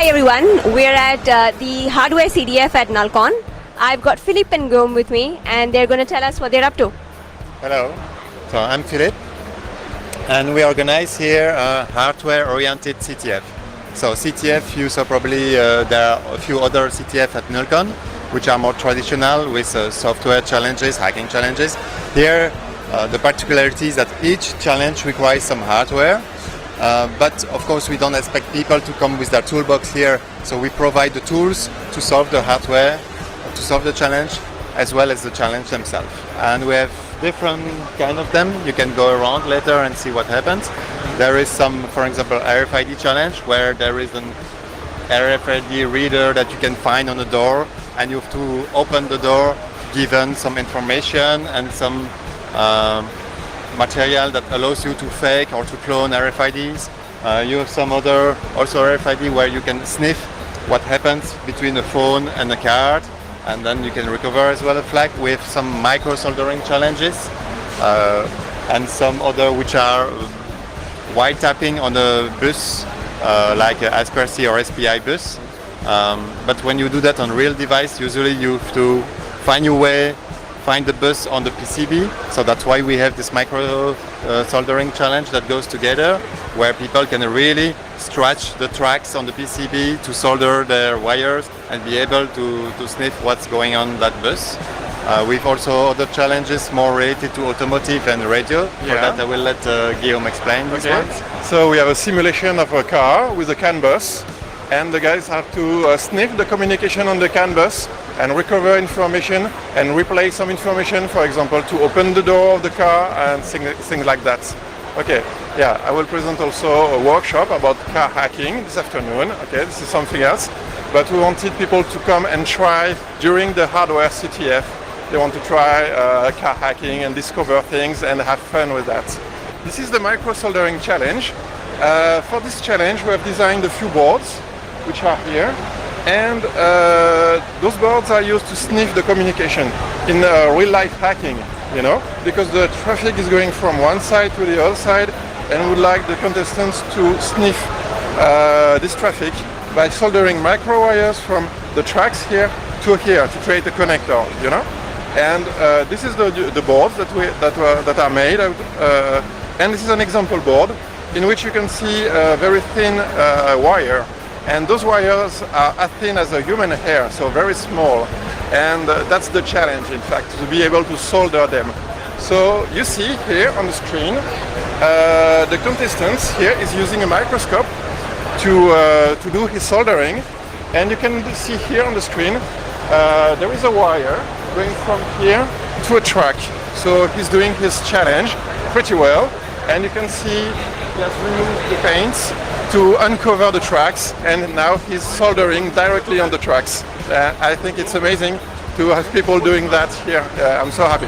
Hi everyone, we're at the hardware CTF at Nalcon. I've got Philippe and Guillaume with me and they're going to tell us what they're up to. Hello, so I'm Philippe and we organize here a hardware-oriented CTF. So CTF, you saw probably there are a few other CTF at Nalcon which are more traditional with software challenges, hacking challenges. Here the particularity is that each challenge requires some hardware. But of course we don't expect people to come with their toolbox here, so we provide the tools to solve the hardware, to solve the challenge, as well as the challenge themselves. And we have different kind of them. You can go around later and see what happens. There is some, for example, RFID challenge, where there is an RFID reader that you can find on the door, and you have to open the door, given some information and some material that allows you to fake or to clone RFIDs. You have some other also RFID where you can sniff what happens between the phone and the card, and then you can recover as well a flag. We have some micro soldering challenges and some other which are wiretapping on a bus like a A2C or SPI bus. But when you do that on real device, usually you have to find your way, find the bus on the PCB, so that's why we have this micro soldering challenge that goes together, where people can really stretch the tracks on the PCB to solder their wires and be able to sniff what's going on that bus. We've also other challenges more related to automotive and radio. For that I will let Guillaume explain these ones. So we have a simulation of a car with a CAN bus, and the guys have to sniff the communication on the CAN bus and recover information and replay some information, for example, to open the door of the car and things like that. Okay, yeah, I will present also a workshop about car hacking this afternoon. Okay, this is something else, but we wanted people to come and try during the hardware CTF. They want to try car hacking and discover things and have fun with that. This is the micro soldering challenge. For this challenge, we have designed a few boards, which are here. And those boards are used to sniff the communication in real-life hacking, you know, because the traffic is going from one side to the other side, and we would like the contestants to sniff this traffic by soldering micro wires from the tracks here to create a connector, you know. And this is the boards that are made, and this is an example board in which you can see a very thin wire. And those wires are as thin as a human hair, so very small. And that's the challenge, in fact, to be able to solder them. So you see here on the screen, the contestant here is using a microscope to do his soldering. And you can see here on the screen, there is a wire going from here to a track. So he's doing his challenge pretty well. And you can see he has removed the paints to uncover the tracks, and now he's soldering directly on the tracks. I think it's amazing to have people doing that here. I'm so happy.